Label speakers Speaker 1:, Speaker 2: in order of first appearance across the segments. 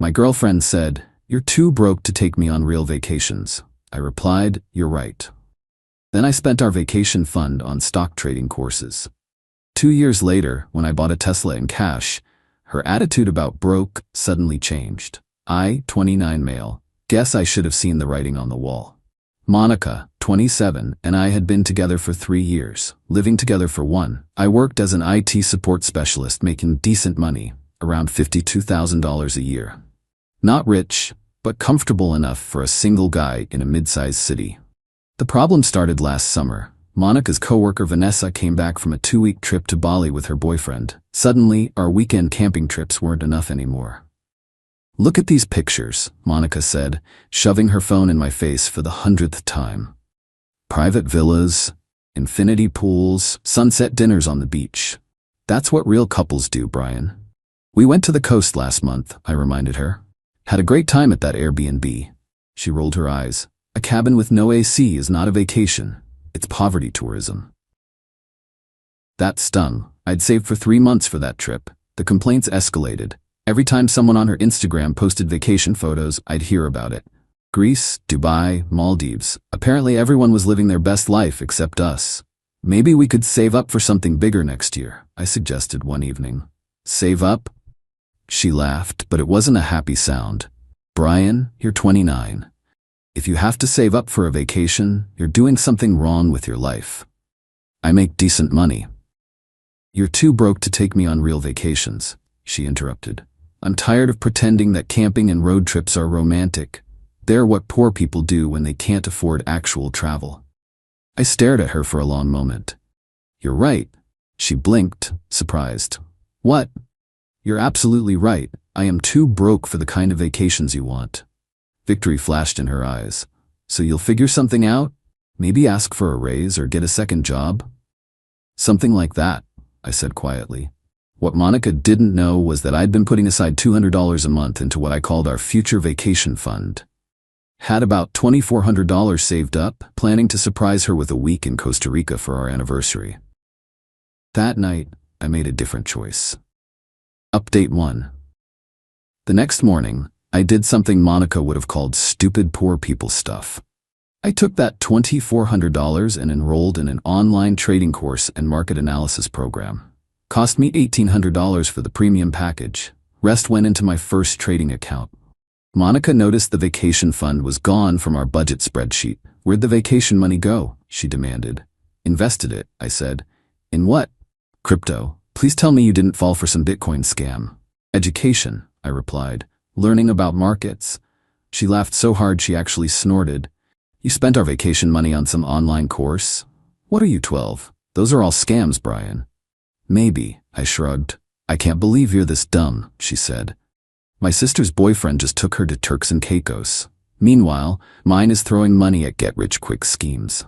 Speaker 1: My girlfriend said, "You're too broke to take me on real vacations." I replied, "You're right." Then I spent our vacation fund on stock trading courses. 2 years later, when I bought a Tesla in cash, her attitude about broke suddenly changed. I, 29 male, guess I should have seen the writing on the wall. Monica, 27, and I had been together for 3 years, living together for 1. I worked as an IT support specialist making decent money, around $52,000 a year. Not rich, but comfortable enough for a single guy in a mid-sized city. The problem started last summer. Monica's coworker Vanessa came back from a 2-week trip to Bali with her boyfriend. Suddenly, our weekend camping trips weren't enough anymore. "Look at these pictures," Monica said, shoving her phone in my face for the 100th time. "Private villas, infinity pools, sunset dinners on the beach. That's what real couples do, Brian." "We went to the coast last month," I reminded her. "Had a great time at that Airbnb." She rolled her eyes. "A cabin with no AC is not a vacation. It's poverty tourism." That stung. I'd saved for 3 months for that trip. The complaints escalated. Every time someone on her Instagram posted vacation photos, I'd hear about it. Greece, Dubai, Maldives. Apparently everyone was living their best life except us. "Maybe we could save up for something bigger next year," I suggested one evening. "Save up?" She laughed, but it wasn't a happy sound. "Brian, you're 29. If you have to save up for a vacation, you're doing something wrong with your life. I make decent money." "You're too broke to take me on real vacations," she interrupted. "I'm tired of pretending that camping and road trips are romantic. They're what poor people do when they can't afford actual travel." I stared at her for a long moment. "You're right." She blinked, surprised. "What?" "You're absolutely right. I am too broke for the kind of vacations you want." Victory flashed in her eyes. "So you'll figure something out? Maybe ask for a raise or get a second job?" "Something like that," I said quietly. What Monica didn't know was that I'd been putting aside $200 a month into what I called our future vacation fund. Had about $2,400 saved up, planning to surprise her with a week in Costa Rica for our anniversary. That night, I made a different choice. Update 1. The next morning, I did something Monica would have called stupid poor people stuff. I took that $2,400 and enrolled in an online trading course and market analysis program. Cost me $1,800 for the premium package. Rest went into my first trading account. Monica noticed the vacation fund was gone from our budget spreadsheet. "Where'd the vacation money go?" she demanded. "Invested it," I said. "In what?" "Crypto. Please tell me you didn't fall for some Bitcoin scam." "Education," I replied. "Learning about markets." She laughed so hard she actually snorted. "You spent our vacation money on some online course? What are you, 12? Those are all scams, Brian." "Maybe," I shrugged. "I can't believe you're this dumb," she said. "My sister's boyfriend just took her to Turks and Caicos. Meanwhile, mine is throwing money at get-rich-quick schemes."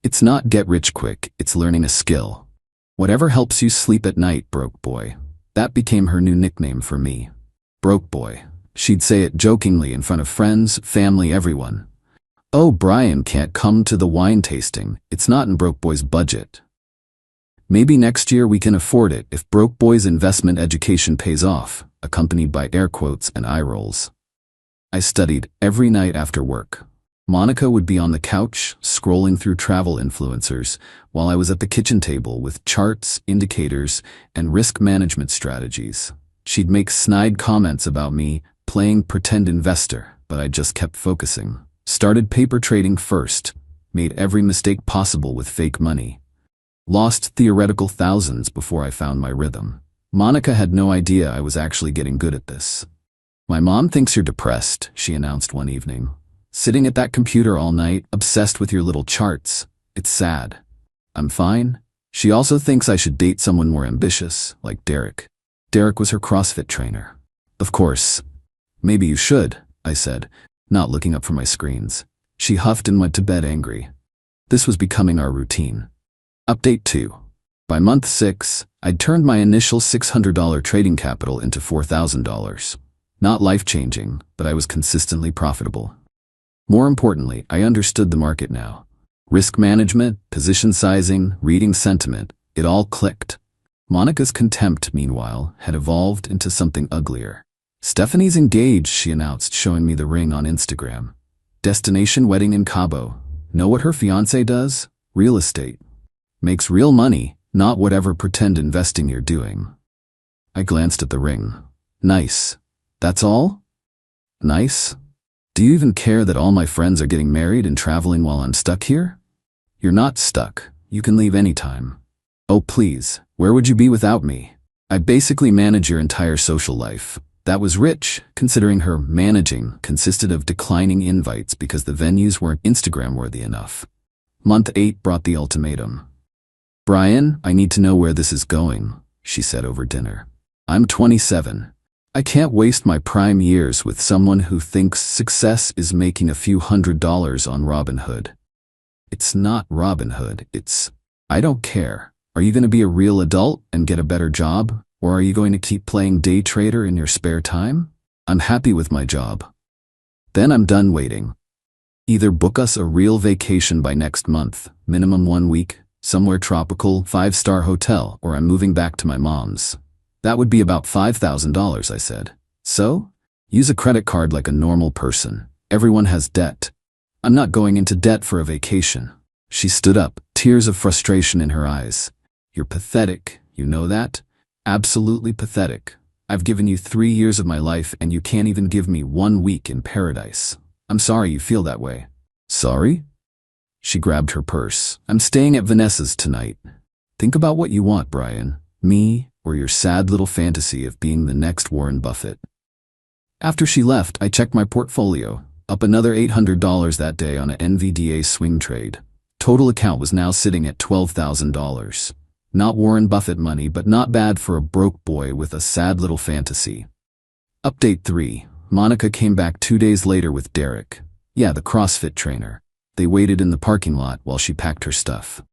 Speaker 1: "It's not get-rich-quick, it's learning a skill. Whatever helps you sleep at night, broke boy." That became her new nickname for me. Broke boy. She'd say it jokingly in front of friends, family, everyone. "Oh, Brian can't come to the wine tasting. It's not in Broke Boy's budget." "Maybe next year we can afford it if Broke Boy's investment education pays off," accompanied by air quotes and eye rolls. I studied every night after work. Monica would be on the couch, scrolling through travel influencers, while I was at the kitchen table with charts, indicators, and risk management strategies. She'd make snide comments about me playing pretend investor, but I just kept focusing. Started paper trading first, made every mistake possible with fake money. Lost theoretical thousands before I found my rhythm. Monica had no idea I was actually getting good at this. "My mom thinks you're depressed," she announced one evening. "Sitting at that computer all night, obsessed with your little charts. It's sad." "I'm fine." She also thinks I should date someone more ambitious, like Derek. Derek was her CrossFit trainer. "Of course. Maybe you should," I said, not looking up from my screens. She huffed and went to bed angry. This was becoming our routine. Update 2. By month 6, I'd turned my initial $600 trading capital into $4,000. Not life-changing, but I was consistently profitable. More importantly, I understood the market now. Risk management, position sizing, reading sentiment, it all clicked. Monica's contempt, meanwhile, had evolved into something uglier. Stephanie's engaged, she announced, showing me the ring on Instagram. Destination wedding in Cabo. Know what her fiancé does? Real estate. Makes real money, not whatever pretend investing you're doing. I glanced at the ring. Nice. That's all? Nice? Do you even care that all my friends are getting married and traveling while I'm stuck here? You're not stuck. You can leave anytime. Oh please, where would you be without me? I basically manage your entire social life. That was rich, considering her managing consisted of declining invites because the venues weren't Instagram-worthy enough. Month 8 brought the ultimatum. Brian, I need to know where this is going, she said over dinner. I'm 27. I can't waste my prime years with someone who thinks success is making a few $100s on Robinhood. It's not Robinhood, it's... I don't care. Are you going to be a real adult and get a better job? Or are you going to keep playing day trader in your spare time? I'm happy with my job. Then I'm done waiting. Either book us a real vacation by next month, minimum 1 week, somewhere tropical, 5-star hotel, or I'm moving back to my mom's. That would be about $5,000, I said. So? Use a credit card like a normal person. Everyone has debt. I'm not going into debt for a vacation. She stood up, tears of frustration in her eyes. You're pathetic, you know that? Absolutely pathetic. I've given you 3 years of my life and you can't even give me 1 week in paradise. I'm sorry you feel that way. Sorry? She grabbed her purse. I'm staying at Vanessa's tonight. Think about what you want, Brian. Me, or your sad little fantasy of being the next Warren Buffett. After she left, I checked my portfolio. Up another $800 that day on an NVDA swing trade. Total account was now sitting at $12,000. Not Warren Buffett money, but not bad for a broke boy with a sad little fantasy. Update 3. Monica came back 2 days later with Derek. Yeah, the CrossFit trainer. They waited in the parking lot while she packed her stuff.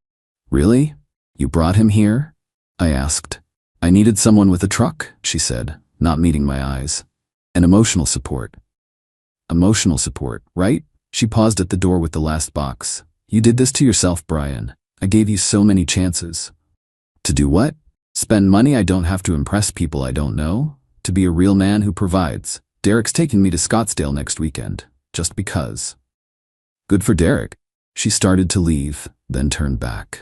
Speaker 1: Really? You brought him here? I asked. I needed someone with a truck, she said, not meeting my eyes. And emotional support. Emotional support, right? She paused at the door with the last box. You did this to yourself, Brian. I gave you so many chances. To do what? Spend money I don't have to impress people I don't know? To be a real man who provides. Derek's taking me to Scottsdale next weekend, just because. Good for Derek. She started to leave, then turned back.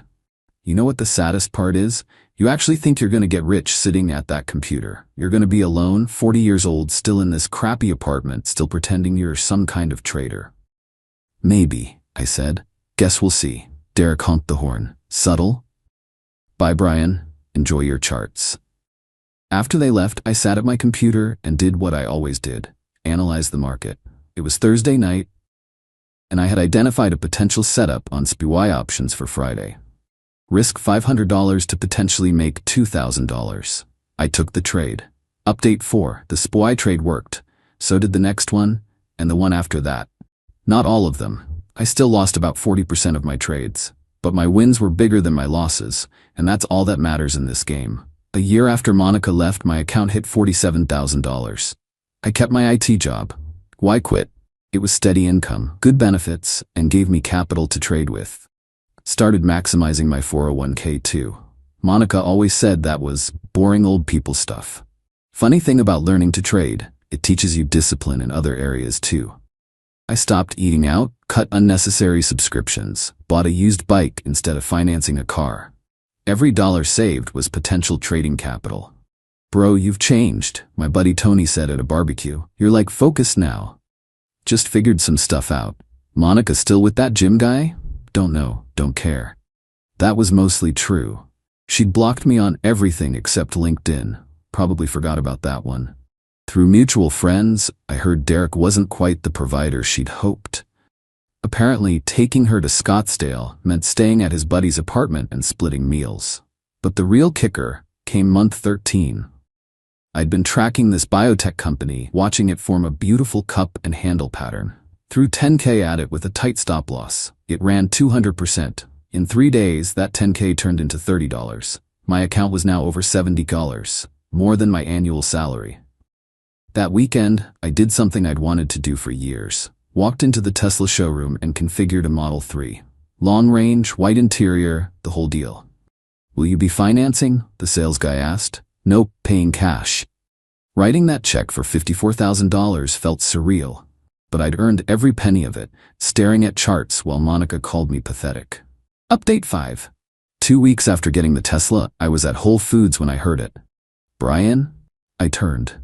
Speaker 1: You know what the saddest part is? You actually think you're going to get rich sitting at that computer. You're going to be alone, 40 years old, still in this crappy apartment, still pretending you're some kind of trader. Maybe, I said. Guess we'll see. Derek honked the horn. Subtle? Bye, Brian. Enjoy your charts. After they left, I sat at my computer and did what I always did. Analyze the market. It was Thursday night, and I had identified a potential setup on SPY options for Friday. Risk $500 to potentially make $2,000. I took the trade. Update 4. The SPY trade worked. So did the next one, and the one after that. Not all of them. I still lost about 40% of my trades. But my wins were bigger than my losses, and that's all that matters in this game. A year after Monica left, my account hit $47,000. I kept my IT job. Why quit? It was steady income, good benefits, and gave me capital to trade with. Started maximizing my 401k too. Monica always said that was boring old people stuff. Funny thing about learning to trade, it teaches you discipline in other areas too. I stopped eating out, cut unnecessary subscriptions, bought a used bike instead of financing a car. Every dollar saved was potential trading capital. Bro, you've changed, my buddy Tony said at a barbecue. You're like focused now. Just figured some stuff out. Monica still with that gym guy? Don't know, don't care. That was mostly true. She'd blocked me on everything except LinkedIn. Probably forgot about that one. Through mutual friends, I heard Derek wasn't quite the provider she'd hoped. Apparently, taking her to Scottsdale meant staying at his buddy's apartment and splitting meals. But the real kicker came month 13. I'd been tracking this biotech company, watching it form a beautiful cup and handle pattern. Threw $10K at it with a tight stop loss. It ran 200%. In 3 days, that $10K turned into $30. My account was now over $70, more than my annual salary. That weekend, I did something I'd wanted to do for years. Walked into the Tesla showroom and configured a Model 3. Long range, white interior, the whole deal. Will you be financing? The sales guy asked. Nope, paying cash. Writing that check for $54,000 felt surreal, but I'd earned every penny of it, staring at charts while Monica called me pathetic. Update 5. 2 weeks after getting the Tesla, I was at Whole Foods when I heard it. Brian? I turned.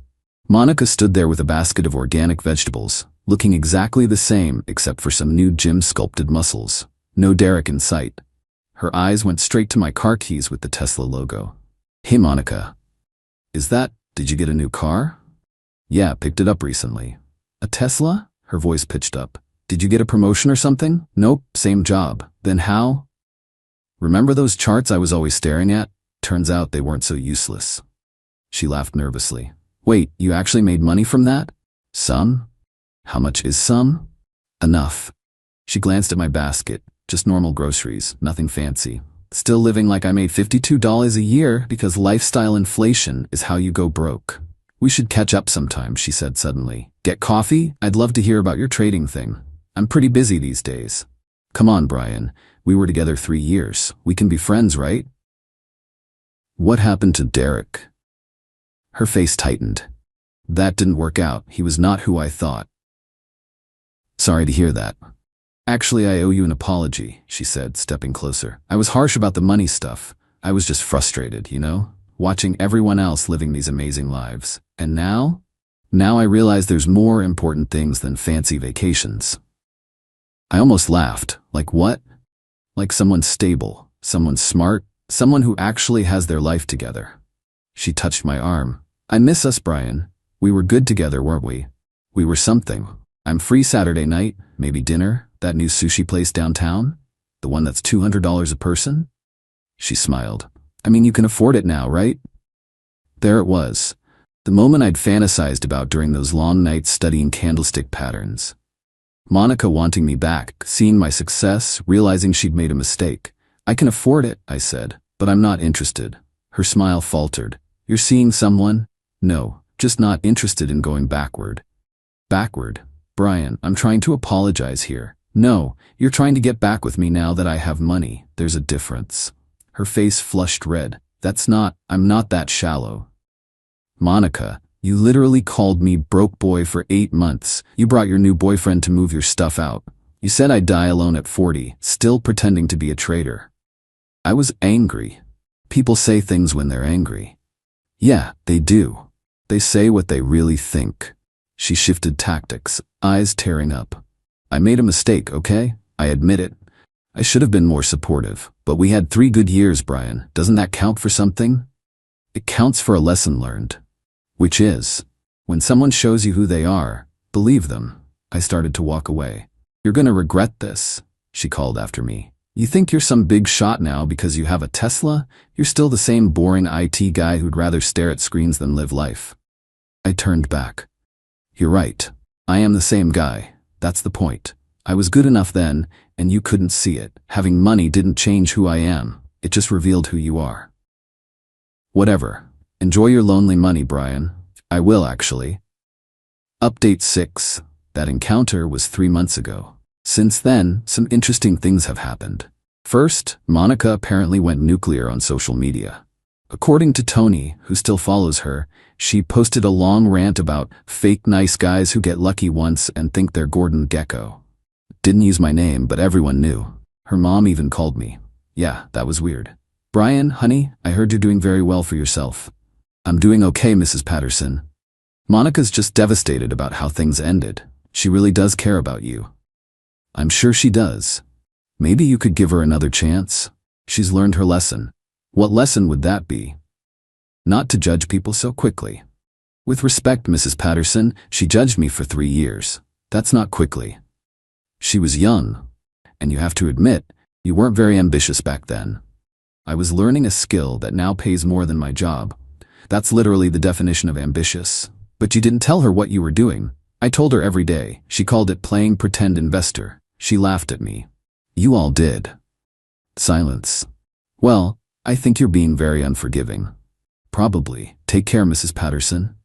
Speaker 1: Monica stood there with a basket of organic vegetables, looking exactly the same except for some new gym-sculpted muscles. No Derek in sight. Her eyes went straight to my car keys with the Tesla logo. Hey Monica. Did you get a new car? Yeah, picked it up recently. A Tesla? Her voice pitched up. Did you get a promotion or something? Nope, same job. Then how? Remember those charts I was always staring at? Turns out they weren't so useless. She laughed nervously. Wait, you actually made money from that? Some? How much is some? Enough. She glanced at my basket. Just normal groceries, nothing fancy. Still living like I made $52 a year because lifestyle inflation is how you go broke. We should catch up sometime, she said suddenly. Get coffee? I'd love to hear about your trading thing. I'm pretty busy these days. Come on, Brian. We were together 3 years. We can be friends, right? What happened to Derek? Her face tightened. That didn't work out. He was not who I thought. Sorry to hear that. Actually, I owe you an apology, she said, stepping closer. I was harsh about the money stuff. I was just frustrated, watching everyone else living these amazing lives. And now? Now I realize there's more important things than fancy vacations. I almost laughed. Like what? Like someone stable, someone smart, someone who actually has their life together. She touched my arm. I miss us, Brian. We were good together, weren't we? We were something. I'm free Saturday night, maybe dinner. That new sushi place downtown? The one that's $200 a person? She smiled. I mean, you can afford it now, right? There it was. The moment I'd fantasized about during those long nights studying candlestick patterns. Monica wanting me back, seeing my success, realizing she'd made a mistake. I can afford it, I said, but I'm not interested. Her smile faltered. You're seeing someone? No, just not interested in going backward. Backward? Brian, I'm trying to apologize here. No, you're trying to get back with me now that I have money. There's a difference. Her face flushed red. I'm not that shallow. Monica, you literally called me broke boy for 8 months. You brought your new boyfriend to move your stuff out. You said I'd die alone at 40, still pretending to be a traitor. I was angry. People say things when they're angry. Yeah, they do. They say what they really think. She shifted tactics, eyes tearing up. I made a mistake, okay? I admit it. I should have been more supportive, but we had 3 good years, Brian. Doesn't that count for something? It counts for a lesson learned. Which is, when someone shows you who they are, believe them. I started to walk away. You're gonna regret this, she called after me. You think you're some big shot now because you have a Tesla? You're still the same boring IT guy who'd rather stare at screens than live life. I turned back. You're right. I am the same guy. That's the point. I was good enough then, and you couldn't see it. Having money didn't change who I am. It just revealed who you are. Whatever. Enjoy your lonely money, Brian. I will, actually. Update 6. That encounter was 3 months ago. Since then, some interesting things have happened. First, Monica apparently went nuclear on social media. According to Tony, who still follows her, she posted a long rant about fake nice guys who get lucky once and think they're Gordon Gekko. Didn't use my name, but everyone knew. Her mom even called me. Yeah, that was weird. Brian, honey, I heard you're doing very well for yourself. I'm doing okay, Mrs. Patterson. Monica's just devastated about how things ended. She really does care about you. I'm sure she does. Maybe you could give her another chance. She's learned her lesson. What lesson would that be? Not to judge people so quickly. With respect, Mrs. Patterson, she judged me for 3 years. That's not quickly. She was young, and you have to admit, you weren't very ambitious back then. I was learning a skill that now pays more than my job. That's literally the definition of ambitious. But you didn't tell her what you were doing. I told her every day. She called it playing pretend investor. She laughed at me. You all did. Silence. Well, I think you're being very unforgiving. Probably. Take care, Mrs. Patterson.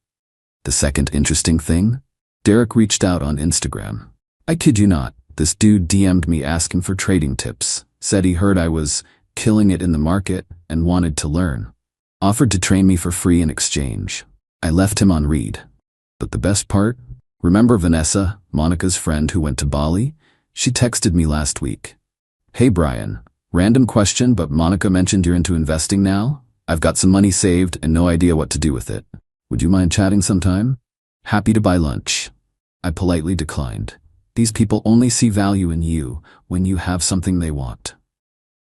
Speaker 1: The second interesting thing? Derek reached out on Instagram. I kid you not, this dude DM'd me asking for trading tips, said he heard I was killing it in the market and wanted to learn. Offered to train me for free in exchange. I left him on read. But the best part? Remember Vanessa, Monica's friend who went to Bali? She texted me last week. Hey Brian, random question, but Monica mentioned you're into investing now? I've got some money saved and no idea what to do with it. Would you mind chatting sometime? Happy to buy lunch. I politely declined. These people only see value in you when you have something they want.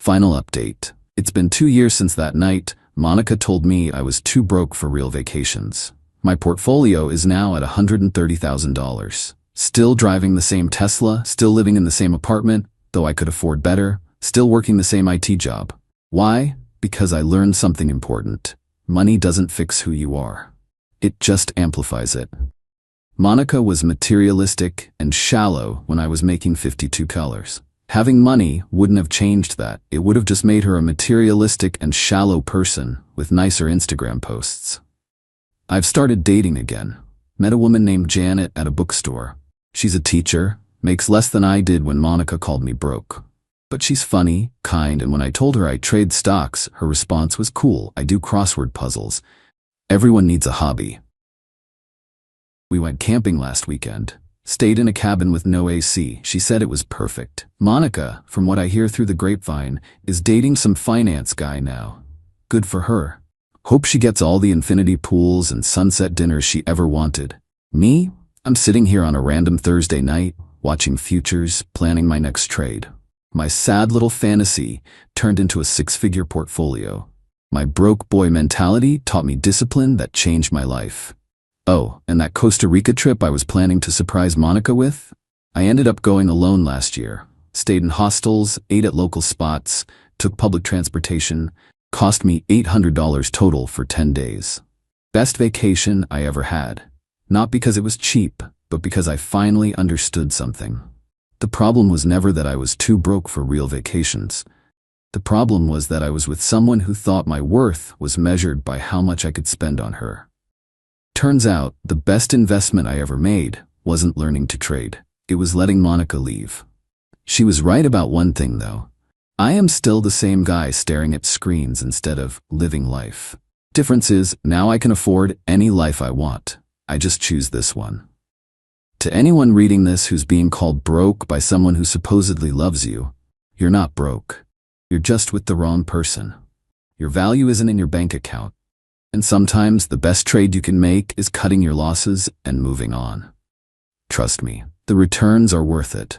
Speaker 1: Final update. It's been 2 years since that night. Monica told me I was too broke for real vacations. My portfolio is now at $130,000. Still driving the same Tesla, still living in the same apartment, though I could afford better, still working the same IT job. Why? Because I learned something important. Money doesn't fix who you are. It just amplifies it. Monica was materialistic and shallow when I was making 52 colors. Having money wouldn't have changed that. It would have just made her a materialistic and shallow person with nicer Instagram posts. I've started dating again. Met a woman named Janet at a bookstore. She's a teacher, makes less than I did when Monica called me broke. But she's funny, kind, and when I told her I trade stocks, her response was cool. I do crossword puzzles. Everyone needs a hobby. We went camping last weekend. Stayed in a cabin with no AC. She said it was perfect. Monica, from what I hear through the grapevine, is dating some finance guy now. Good for her. Hope she gets all the infinity pools and sunset dinners she ever wanted. Me? I'm sitting here on a random Thursday night, watching futures, planning my next trade. My sad little fantasy turned into a 6-figure portfolio. My broke boy mentality taught me discipline that changed my life. Oh, and that Costa Rica trip I was planning to surprise Monica with? I ended up going alone last year. Stayed in hostels, ate at local spots, took public transportation. Cost me $800 total for 10 days. Best vacation I ever had. Not because it was cheap, but because I finally understood something. The problem was never that I was too broke for real vacations. The problem was that I was with someone who thought my worth was measured by how much I could spend on her. Turns out, the best investment I ever made wasn't learning to trade. It was letting Monica leave. She was right about one thing, though. I am still the same guy staring at screens instead of living life. Difference is, now I can afford any life I want. I just choose this one. To anyone reading this who's being called broke by someone who supposedly loves you, you're not broke. You're just with the wrong person. Your value isn't in your bank account. And sometimes the best trade you can make is cutting your losses and moving on. Trust me, the returns are worth it.